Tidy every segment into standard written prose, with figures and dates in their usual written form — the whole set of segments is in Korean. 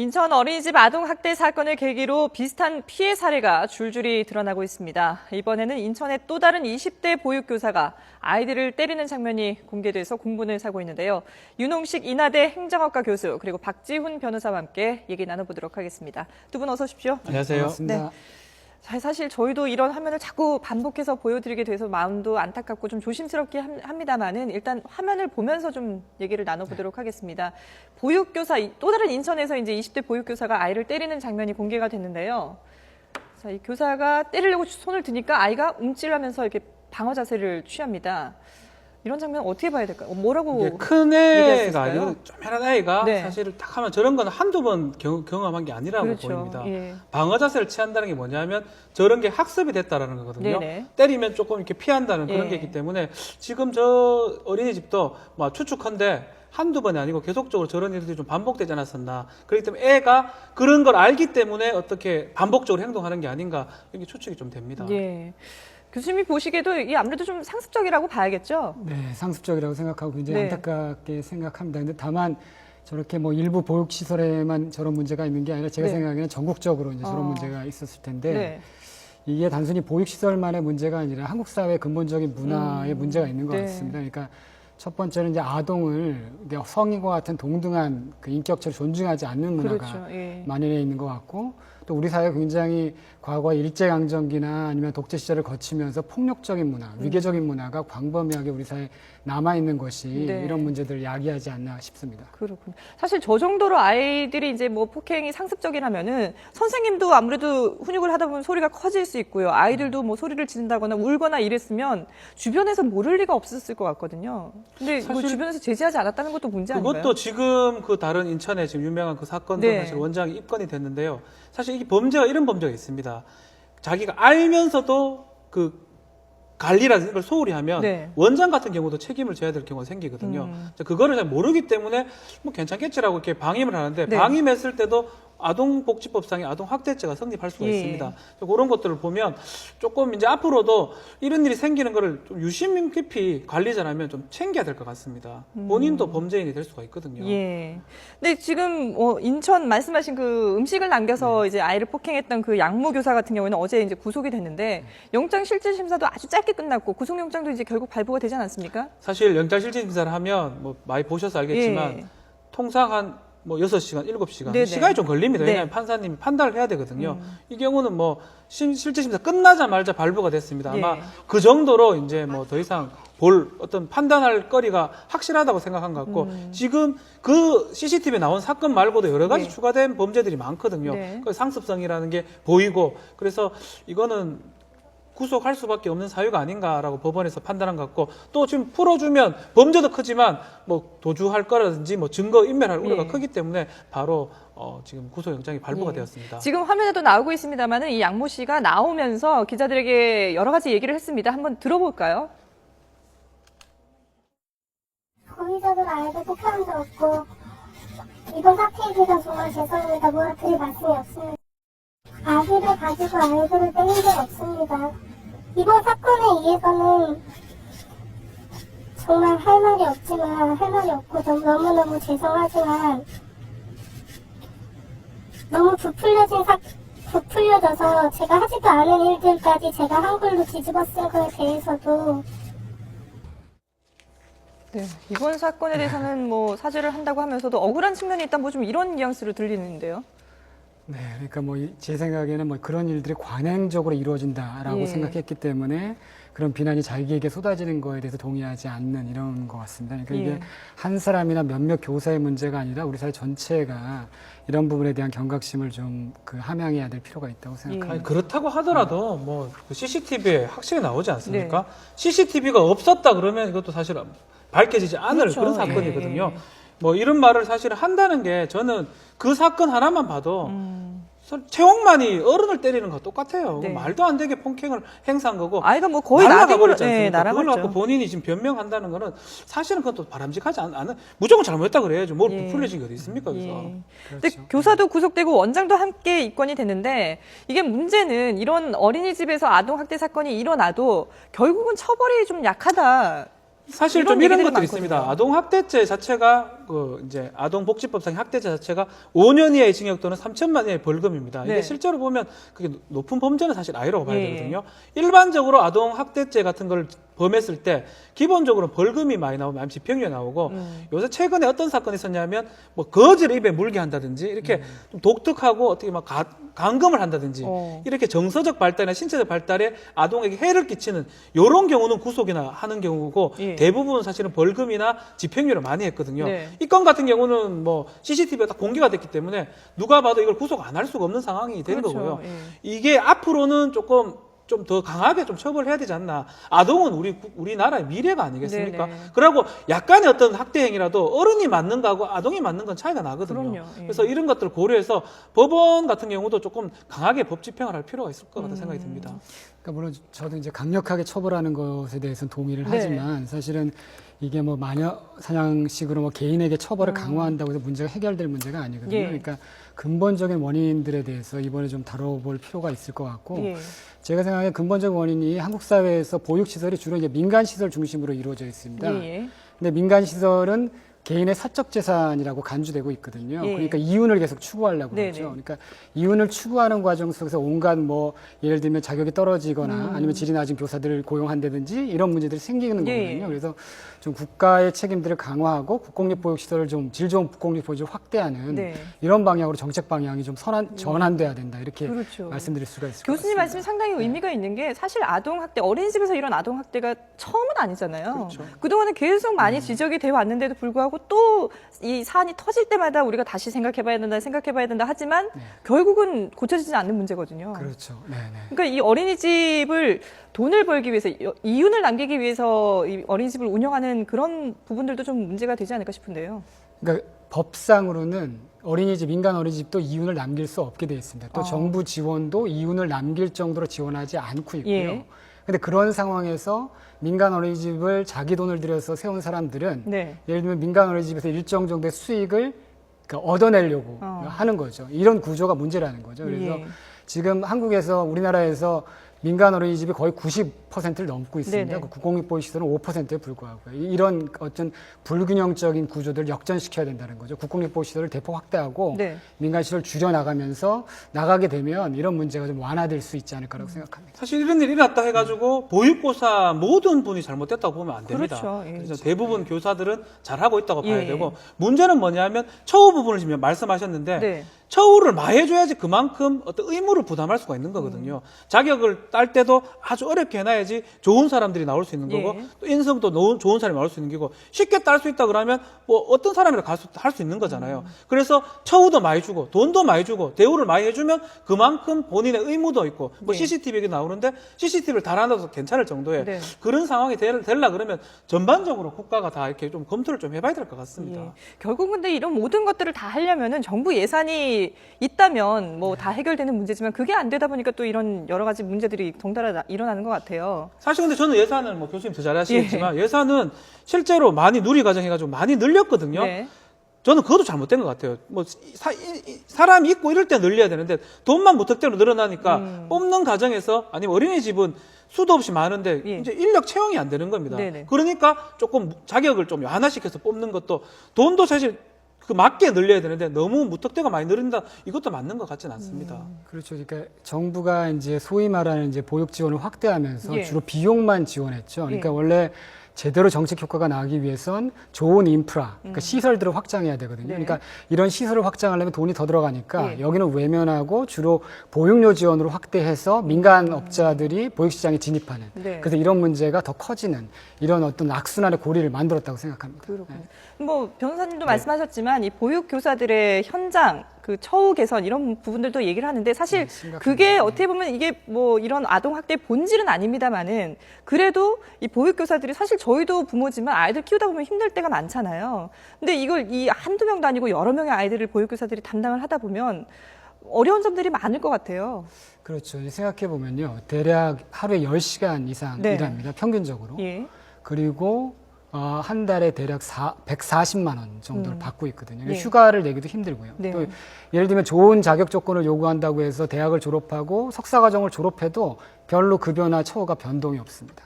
인천 어린이집 아동학대 사건을 계기로 비슷한 피해 사례가 줄줄이 드러나고 있습니다. 이번에는 인천의 또 다른 20대 보육교사가 아이들을 때리는 장면이 공개돼서 공분을 사고 있는데요. 윤홍식 인하대 행정학과 교수 그리고 박지훈 변호사와 함께 얘기 나눠보도록 하겠습니다. 두 분 어서 오십시오. 안녕하세요. 반갑습니다. 네. 사실 저희도 이런 화면을 자꾸 반복해서 보여드리게 돼서 마음도 안타깝고 좀 조심스럽게 합니다만은 일단 화면을 보면서 좀 얘기를 나눠보도록 하겠습니다. 보육교사, 또 다른 인천에서 이제 20대 보육교사가 아이를 때리는 장면이 공개가 됐는데요. 자, 이 교사가 때리려고 손을 드니까 아이가 움찔하면서 이렇게 방어 자세를 취합니다. 이런 장면 어떻게 봐야 될까요? 뭐라고 큰 애가 아니고 조그만한 아이가 네. 사실 딱 하면 저런 건 한두 번 경험한 게 아니라고 그렇죠. 보입니다. 예. 방어 자세를 취한다는 게 뭐냐면 저런 게 학습이 됐다라는 거거든요. 네네. 때리면 조금 이렇게 피한다는 그런 예. 게 있기 때문에 지금 저 어린이집도 뭐 추측한데 한두 번이 아니고 계속적으로 저런 일들이 좀 반복되지 않았었나. 그렇기 때문에 애가 그런 걸 알기 때문에 어떻게 반복적으로 행동하는 게 아닌가 이게 추측이 좀 됩니다. 예. 교수님이 보시기에도 이게 아무래도 좀 상습적이라고 봐야겠죠? 네, 상습적이라고 생각하고 굉장히 네. 안타깝게 생각합니다. 근데 다만 저렇게 뭐 일부 보육시설에만 저런 문제가 있는 게 아니라 제가 네. 생각하기에는 전국적으로 이제 저런 문제가 있었을 텐데 네. 이게 단순히 보육시설만의 문제가 아니라 한국 사회 근본적인 문화에 문제가 있는 것 네. 같습니다. 그러니까 첫 번째는 이제 아동을 성인과 같은 동등한 그 인격체를 존중하지 않는 문화가 그렇죠. 예. 만연해 있는 것 같고 또 우리 사회가 굉장히 과거 일제강점기나 아니면 독재 시절을 거치면서 폭력적인 문화, 위계적인 문화가 광범위하게 우리 사회에 남아있는 것이 네. 이런 문제들을 야기하지 않나 싶습니다. 그렇군요. 사실 저 정도로 아이들이 이제 뭐 폭행이 상습적이라면은 선생님도 아무래도 훈육을 하다 보면 소리가 커질 수 있고요. 아이들도 뭐 소리를 지른다거나 울거나 이랬으면 주변에서 모를 리가 없었을 것 같거든요. 근데 뭐 사실 주변에서 제지하지 않았다는 것도 문제 아닌가요? 그것도 지금 그 다른 인천에 지금 유명한 그 사건도 네. 사실 원장이 입건이 됐는데요. 사실 이게 범죄가 이런 범죄가 있습니다. 자기가 알면서도 그 관리라는 걸 소홀히 하면 네. 원장 같은 경우도 책임을 져야 될 경우가 생기거든요. 그거를 잘 모르기 때문에 뭐 괜찮겠지라고 이렇게 방임을 하는데 네. 방임했을 때도 아동복지법상의 아동학대죄가 성립할 수가 예. 있습니다. 그런 것들을 보면 조금 이제 앞으로도 이런 일이 생기는 거를 좀 유심 깊이 관리자라면 좀 챙겨야 될 것 같습니다. 본인도 범죄인이 될 수가 있거든요. 예. 근데 지금 인천 말씀하신 그 음식을 남겨서 이제 아이를 폭행했던 그 양모 교사 같은 경우에는 어제 이제 구속이 됐는데 영장 실질 심사도 아주 짧게 끝났고 구속영장도 이제 결국 발부가 되지 않았습니까? 사실 영장실질심사를 하면 뭐 많이 보셔서 알겠지만 예. 통상 한 뭐 6시간, 7시간 네네. 시간이 좀 걸립니다. 네. 왜냐하면 판사님이 판단을 해야 되거든요. 이 경우는 뭐 실질심사 끝나자마자 발부가 됐습니다. 아마 예. 그 정도로 이제 뭐 더 이상 볼 어떤 판단할 거리가 확실하다고 생각한 것 같고 지금 그 CCTV에 나온 사건 말고도 여러 가지 네. 추가된 범죄들이 많거든요. 네. 그 상습성이라는 게 보이고 그래서 이거는 구속할 수밖에 없는 사유가 아닌가라고 법원에서 판단한 것 같고 또 지금 풀어주면 범죄도 크지만 뭐 도주할 거라든지 뭐 증거 인멸할 우려가 예. 크기 때문에 바로 지금 구속영장이 발부가 예. 되었습니다. 지금 화면에도 나오고 있습니다만은 이 양모 씨가 나오면서 기자들에게 여러 가지 얘기를 했습니다. 한번 들어볼까요? 고의적으로 아이들 폭행한 적 없고 이번 사태에 대해서 정말 죄송합니다. 뭐라 드릴 말씀이 없습니다. 아기를 가지고 아이들을 때린 적 없습니다. 이번 사건에 의해서는 정말 할 말이 없지만 할 말이 없고 너무너무 죄송하지만 너무 부풀려져서 제가 하지도 않은 일들까지 제가 한글로 뒤집어 쓴 거에 대해서도 네. 이번 사건에 대해서는 뭐 사죄를 한다고 하면서도 억울한 측면이 있다 뭐 좀 이런 뉘앙스로 들리는데요. 네, 그러니까 뭐 제 생각에는 뭐 그런 일들이 관행적으로 이루어진다라고 예. 생각했기 생각했기 때문에 그런 비난이 자기에게 쏟아지는 거에 대해서 동의하지 않는 이런 것 같습니다. 그러니까 예. 이게 한 사람이나 몇몇 교사의 문제가 아니라 우리 사회 전체가 이런 부분에 대한 경각심을 좀 함양해야 될 필요가 있다고 생각합니다. 아니, 그렇다고 하더라도 뭐 CCTV에 확실히 나오지 않습니까? 네. CCTV가 없었다 그러면 이것도 사실 밝혀지지 않을 그렇죠. 그런 사건이거든요. 예. 뭐 이런 말을 사실 한다는 게 저는 그 사건 하나만 봐도 최홍만이 어른을 때리는 거 똑같아요. 네. 말도 안 되게 폭행을 행사한 거고 아이가 뭐 거의 날아가 나대고 버렸지 않습니까? 그걸 날아갔죠. 갖고 본인이 지금 변명한다는 거는 사실은 그것도 바람직하지 않은 무조건 잘못했다 그래야죠. 뭘 예. 부풀려진 게 어디 있습니까? 그래서 예. 근데 그렇죠. 교사도 구속되고 원장도 함께 입건이 됐는데 이게 문제는 이런 어린이집에서 아동학대 사건이 일어나도 결국은 처벌이 좀 약하다. 사실 이런 좀 이런 얘기들이 것들이 많거든요. 있습니다. 아동학대죄 자체가 이제 아동복지법상 학대자 자체가 5년 이하의 징역 또는 3천만 원의 벌금입니다. 네. 이게 실제로 보면 그게 높은 범죄는 사실 아니라고 봐야 예. 되거든요. 일반적으로 아동 학대죄 같은 걸 범했을 때 기본적으로 벌금이 많이 나오고 아니면 집행유예 나오고 요새 최근에 어떤 사건이 있었냐면 뭐 거지를 입에 물게 한다든지 이렇게 좀 독특하고 어떻게 막 감금을 한다든지 이렇게 정서적 발달이나 신체적 발달에 아동에게 해를 끼치는 이런 경우는 구속이나 하는 경우고 예. 대부분 사실은 벌금이나 집행유예를 많이 했거든요. 네. 이 건 같은 경우는 뭐 CCTV가 다 공개가 됐기 때문에 누가 봐도 이걸 구속 안 할 수가 없는 상황이 되는 그렇죠. 거고요. 예. 이게 앞으로는 조금 좀 더 강하게 좀 처벌해야 되지 않나. 아동은 우리나라의 미래가 아니겠습니까? 네네. 그러고 약간의 어떤 학대 행위라도 어른이 맞는 거하고 아동이 맞는 건 차이가 나거든요. 그럼요. 예. 그래서 이런 것들을 고려해서 법원 같은 경우도 조금 강하게 법 집행을 할 필요가 있을 것 같다는 생각이 듭니다. 그러니까 물론 저도 이제 강력하게 처벌하는 것에 대해서는 동의를 네. 하지만 사실은 이게 뭐 마녀 사냥식으로 뭐 개인에게 처벌을 강화한다고 해서 문제가 해결될 문제가 아니거든요. 예. 그러니까 근본적인 원인들에 대해서 이번에 좀 다뤄볼 필요가 있을 것 같고 예. 제가 생각에 근본적 원인이 한국 사회에서 보육시설이 주로 이제 민간 시설 중심으로 이루어져 있습니다. 예. 근데 민간 시설은 개인의 사적 재산이라고 간주되고 있거든요. 예. 그러니까 이윤을 계속 추구하려고 네네. 그러죠. 그러니까 이윤을 추구하는 과정 속에서 온갖 뭐 예를 들면 자격이 떨어지거나 아니면 질이 낮은 교사들을 고용한다든지 이런 문제들이 생기는 예. 거거든요. 그래서 좀 국가의 책임들을 강화하고 국공립보육시설을 좀 질 좋은 국공립보육을 확대하는 네. 이런 방향으로 정책 방향이 좀 전환돼야 된다 이렇게 그렇죠. 말씀드릴 수가 있을 것 교수님 같습니다. 말씀이 상당히 의미가 있는 게 사실 아동학대, 어린이집에서 이런 아동학대가 처음은 아니잖아요. 그렇죠. 그동안에 계속 많이 지적이 돼 왔는데도 불구하고 또 이 사안이 터질 때마다 우리가 다시 생각해봐야 된다 하지만 결국은 고쳐지지 않는 문제거든요. 그렇죠. 네네. 그러니까 이 어린이집을 돈을 벌기 위해서 이윤을 남기기 위해서 이 어린이집을 운영하는 그런 부분들도 좀 문제가 되지 않을까 싶은데요. 그러니까 법상으로는 어린이집, 민간 어린이집도 이윤을 남길 수 없게 되어 있습니다. 또 정부 지원도 이윤을 남길 정도로 지원하지 않고 있고요. 예. 근데 그런 상황에서 민간 어린이집을 자기 돈을 들여서 세운 사람들은 네. 예를 들면 민간 어린이집에서 일정 정도의 수익을 그러니까 얻어내려고 하는 거죠. 이런 구조가 문제라는 거죠. 그래서 예. 지금 한국에서 우리나라에서 민간 어린이집이 거의 90%를 넘고 있습니다. 네네. 그 국공립보육시설은 5%에 불과하고요. 이런 어떤 불균형적인 구조들을 역전시켜야 된다는 거죠. 국공립보육시설을 대폭 확대하고 네. 민간시설을 줄여나가면서 나가게 되면 이런 문제가 좀 완화될 수 있지 않을까라고 생각합니다. 사실 이런 일이 일어났다 해가지고 보육고사 모든 분이 잘못됐다고 보면 안 됩니다. 그렇죠. 예. 그래서 대부분 교사들은 잘하고 있다고 봐야 예. 되고 문제는 뭐냐면 처우 부분을 지금 말씀하셨는데 네. 처우를 많이 해줘야지 그만큼 어떤 의무를 부담할 수가 있는 거거든요. 자격을 딸 때도 아주 어렵게 해놔야지 좋은 사람들이 나올 수 있는 거고 예. 또 인성도 좋은 사람이 나올 수 있는 거고 쉽게 딸 수 있다 그러면 뭐 어떤 사람이라 할 수 있는 거잖아요. 그래서 처우도 많이 주고 돈도 많이 주고 대우를 많이 해주면 그만큼 본인의 의무도 있고 뭐 네. CCTV가 나오는데 CCTV를 달아놔도 괜찮을 정도의 네. 그런 상황이 되려 그러면 전반적으로 국가가 다 이렇게 좀 검토를 좀 해봐야 될 것 같습니다. 예. 결국 근데 이런 모든 것들을 다 하려면은 정부 예산이 있다면 뭐 다 해결되는 문제지만 그게 안 되다 보니까 또 이런 여러 가지 문제들이 덩달아 일어나는 것 같아요. 사실 근데 저는 예산을 뭐 교수님 더 잘하시겠지만 예산은 실제로 많이 누리과정 해가지고 많이 늘렸거든요. 네. 저는 그것도 잘못된 것 같아요. 뭐 사람이 있고 이럴 때 늘려야 되는데 돈만 무턱대로 늘어나니까 뽑는 과정에서 아니면 어린이집은 수도 없이 많은데 예. 이제 인력 채용이 안 되는 겁니다. 네네. 그러니까 조금 자격을 좀 완화시켜서 뽑는 것도 돈도 사실 그 맞게 늘려야 되는데 너무 무턱대고 많이 늘린다 이것도 맞는 것 같지는 않습니다. 그렇죠. 그러니까 정부가 이제 소위 말하는 이제 보육 지원을 확대하면서 예. 주로 비용만 지원했죠. 그러니까 예. 원래 제대로 정책 효과가 나기 위해선 좋은 인프라, 그러니까 시설들을 확장해야 되거든요. 네. 그러니까 이런 시설을 확장하려면 돈이 더 들어가니까 예. 여기는 외면하고 주로 보육료 지원으로 확대해서 민간 업자들이 보육시장에 진입하는. 네. 그래서 이런 문제가 더 커지는 이런 어떤 악순환의 고리를 만들었다고 생각합니다. 그렇군요. 뭐 변호사님도 말씀하셨지만 이 보육 교사들의 현장 그 처우 개선 이런 부분들도 얘기를 하는데 사실 심각합니다. 그게 어떻게 보면 이게 뭐 이런 아동 학대의 본질은 아닙니다만은 그래도 이 보육 교사들이 사실 저희도 부모지만 아이들 키우다 보면 힘들 때가 많잖아요. 근데 이걸 이 한두 명도 아니고 여러 명의 아이들을 보육 교사들이 담당을 하다 보면 어려운 점들이 많을 것 같아요. 그렇죠. 생각해 보면요. 대략 하루에 10시간 이상 네. 일합니다. 평균적으로. 예. 그리고 한 달에 대략 140만 원 정도를 받고 있거든요. 예. 휴가를 내기도 힘들고요. 네. 또 예를 들면 좋은 자격 조건을 요구한다고 해서 대학을 졸업하고 석사과정을 졸업해도 별로 급여나 처우가 변동이 없습니다.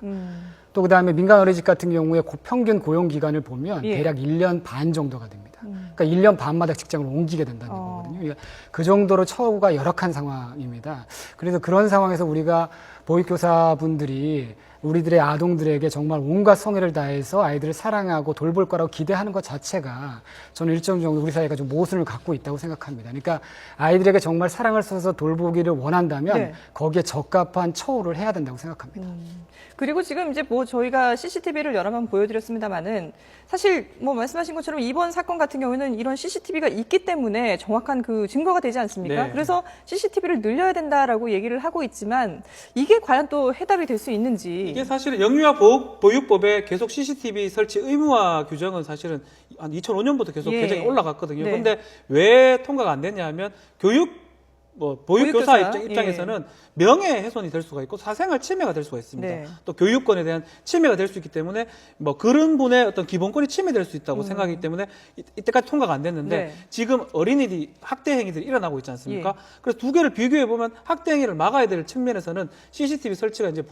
또 그다음에 민간 어린이집 같은 경우에 평균 고용 기간을 보면 예. 대략 1년 반 정도가 됩니다. 그러니까 1년 반마다 직장을 옮기게 된다는 거거든요. 그러니까 그 정도로 처우가 열악한 상황입니다. 그래서 그런 상황에서 우리가 보육교사분들이 우리들의 아동들에게 정말 온갖 성의를 다해서 아이들을 사랑하고 돌볼 거라고 기대하는 것 자체가 저는 일정 정도 우리 사회가 좀 모순을 갖고 있다고 생각합니다. 그러니까 아이들에게 정말 사랑을 써서 돌보기를 원한다면 네. 거기에 적합한 처우를 해야 된다고 생각합니다. 그리고 지금 이제 뭐 저희가 CCTV를 여러 번 보여드렸습니다만은 사실 뭐 말씀하신 것처럼 이번 사건 같은 경우에는 이런 CCTV가 있기 때문에 정확한 그 증거가 되지 않습니까? 네. 그래서 CCTV를 늘려야 된다라고 얘기를 하고 있지만 이게 과연 또 해답이 될 수 있는지. 이게 사실은 영유아 보육법에 계속 CCTV 설치 의무화 규정은 사실은 한 2005년부터 계속 예. 개정이 올라갔거든요. 네. 근데 왜 통과가 안 됐냐 하면 보육교사 보육교사, 입장에서는 명예훼손이 될 수가 있고 사생활 침해가 될 수가 있습니다. 네. 또 교육권에 대한 침해가 될 수 있기 때문에 뭐 그런 분의 어떤 기본권이 침해될 수 있다고 생각하기 때문에 이때까지 통과가 안 됐는데 네. 지금 어린이들이 학대 행위들이 일어나고 있지 않습니까? 예. 그래서 두 개를 비교해 보면 학대 행위를 막아야 될 측면에서는 CCTV 설치가 이제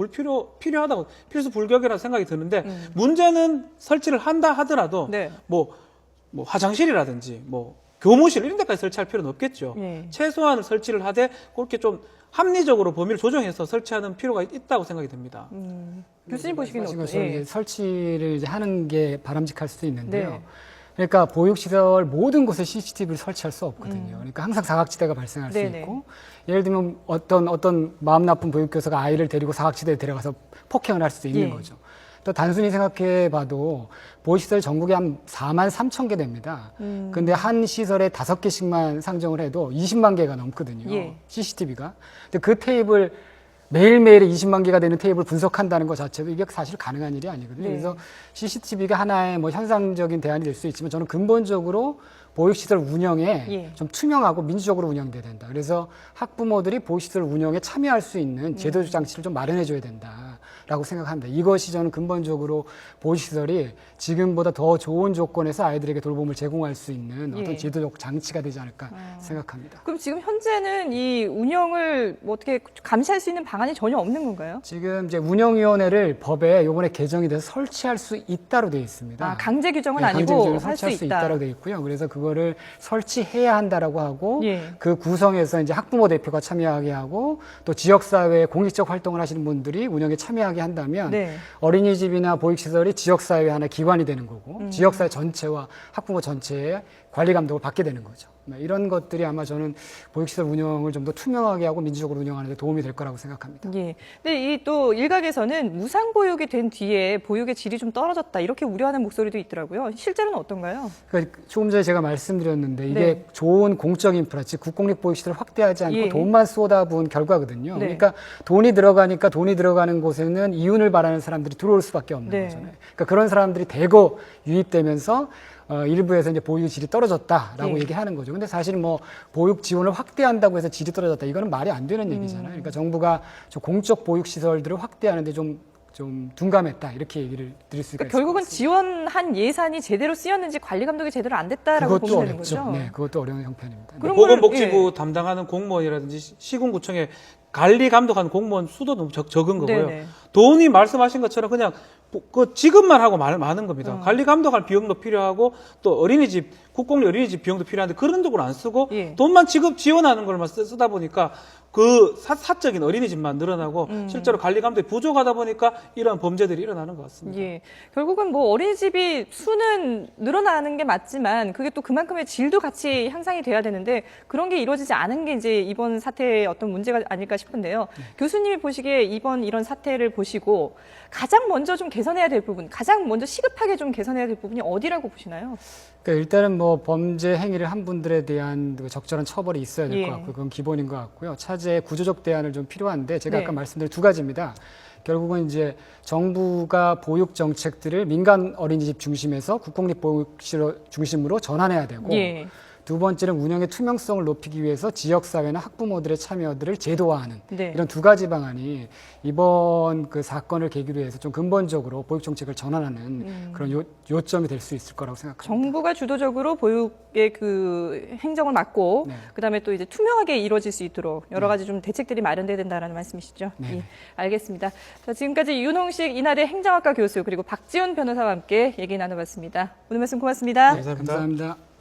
필요하다고 필수 불격이라고 생각이 드는데 문제는 설치를 한다 하더라도 네. 뭐 화장실이라든지 뭐 교무실 이런 데까지 설치할 필요는 없겠죠. 예. 최소한 설치를 하되 그렇게 좀 합리적으로 범위를 조정해서 설치하는 필요가 있다고 생각이 됩니다. 교수님 보시기에는 말씀하신 어떠세요? 것처럼 예. 이제 설치를 이제 하는 게 바람직할 수도 있는데요. 네. 그러니까 보육시설 모든 곳에 CCTV를 설치할 수 없거든요. 그러니까 항상 사각지대가 발생할 수 네네. 있고, 예를 들면 어떤 마음 나쁜 보육교사가 아이를 데리고 사각지대에 데려가서 폭행을 할 수도 있는 예. 거죠. 또 단순히 생각해 봐도 보육시설 전국에 한 4만 3천 개 됩니다. 근데 한 시설에 5개씩만 상정을 해도 20만 개가 넘거든요. 예. CCTV가. 근데 그 테이블 매일매일 20만 개가 되는 테이블을 분석한다는 것 자체도 이게 사실 가능한 일이 아니거든요. 네. 그래서 CCTV가 하나의 뭐 현상적인 대안이 될 수 있지만 저는 근본적으로 보육시설 운영에 예. 좀 투명하고 민주적으로 운영돼야 된다. 그래서 학부모들이 보육시설 운영에 참여할 수 있는 제도 장치를 좀 마련해 줘야 된다라고 생각합니다. 이것이 저는 근본적으로 보육시설이 지금보다 더 좋은 조건에서 아이들에게 돌봄을 제공할 수 있는 어떤 예. 제도적 장치가 되지 않을까 생각합니다. 그럼 지금 현재는 이 운영을 뭐 어떻게 감시할 수 있는 방안이 전혀 없는 건가요? 지금 이제 운영위원회를 법에 이번에 개정이 돼서 설치할 수 있다로 되어 있습니다. 아, 강제 규정은 네, 강제 아니고 규정을 할 수 설치할 수 있다. 있다라고 되어 있고요. 그래서 그거를 설치해야 한다라고 하고 예. 그 구성에서 이제 학부모 대표가 참여하게 하고 또 지역사회에 공익적 활동을 하시는 분들이 운영에 참여하게 한다면 네. 어린이집이나 보육시설이 지역사회 하나의 기관이 되는 거고 지역사회 전체와 학부모 전체의 관리 감독을 받게 되는 거죠. 이런 것들이 아마 저는 보육시설 운영을 좀 더 투명하게 하고 민주적으로 운영하는 데 도움이 될 거라고 생각합니다. 예. 근데 이 또 일각에서는 무상보육이 된 뒤에 보육의 질이 좀 떨어졌다 이렇게 우려하는 목소리도 있더라고요. 실제로는 어떤가요? 그러니까 조금 전에 제가 말씀드렸는데 이게 네. 좋은 공적 인프라, 즉 국공립 보육시설을 확대하지 않고 예. 돈만 쏟아부은 결과거든요. 네. 그러니까 돈이 들어가는 곳에는 이윤을 바라는 사람들이 들어올 수밖에 없는 네. 거잖아요. 그러니까 그런 사람들이 대거 유입되면서 일부에서 이제 보육 질이 떨어졌다라고 예. 얘기하는 거죠. 근데 사실 뭐 보육 지원을 확대한다고 해서 질이 떨어졌다 이거는 말이 안 되는 얘기잖아요. 그러니까 정부가 좀 공적 보육 시설들을 확대하는데 좀 둔감했다 이렇게 얘기를 드릴 수가 있을 것 결국은 같습니다. 지원한 예산이 제대로 쓰였는지 관리 감독이 제대로 안 됐다라고 그것도 보면 되는 어렵죠. 거죠. 네, 그것도 어려운 형편입니다. 그런 보건복지부 걸, 담당하는 공무원이라든지 시군구청에 관리 감독하는 공무원 수도 너무 적은 거고요. 네네. 돈이 말씀하신 것처럼 그냥 그 지급만 하고 많은 겁니다. 관리 감독할 비용도 필요하고 또 국공립 어린이집 비용도 필요한데 그런 쪽으로 안 쓰고 예. 돈만 지원하는 걸만 쓰다 보니까 그 사적인 어린이집만 늘어나고 실제로 관리 감독이 부족하다 보니까 이런 범죄들이 일어나는 것 같습니다. 예. 결국은 뭐 어린이집이 수는 늘어나는 게 맞지만 그게 또 그만큼의 질도 같이 향상이 돼야 되는데 그런 게 이루어지지 않은 게 이제 이번 사태의 어떤 문제가 아닐까 싶은데요. 교수님이 보시기에 이번 이런 사태를 보시고 가장 먼저 좀 개선해야 될 부분, 가장 먼저 시급하게 좀 개선해야 될 부분이 어디라고 보시나요? 그러니까 일단은 뭐 범죄 행위를 한 분들에 대한 그 적절한 처벌이 있어야 될 것 예. 같고요. 그건 기본인 것 같고요. 차제에 구조적 대안을 좀 필요한데 제가 네. 아까 말씀드린 두 가지입니다. 결국은 이제 정부가 보육 정책들을 민간 어린이집 중심에서 국공립 보육시설 중심으로 전환해야 되고 예. 두 번째는 운영의 투명성을 높이기 위해서 지역사회나 학부모들의 참여들을 제도화하는 네. 이런 두 가지 방안이 이번 그 사건을 계기로 해서 좀 근본적으로 보육정책을 전환하는 그런 요점이 될 수 있을 거라고 생각합니다. 정부가 주도적으로 보육의 그 행정을 맡고 네. 그다음에 또 이제 투명하게 이루어질 수 있도록 여러 가지 좀 대책들이 마련돼야 된다라는 말씀이시죠? 네. 예, 알겠습니다. 자, 지금까지 윤홍식 인하대 행정학과 교수 그리고 박지훈 변호사와 함께 얘기 나눠봤습니다. 오늘 말씀 고맙습니다. 감사합니다. 감사합니다.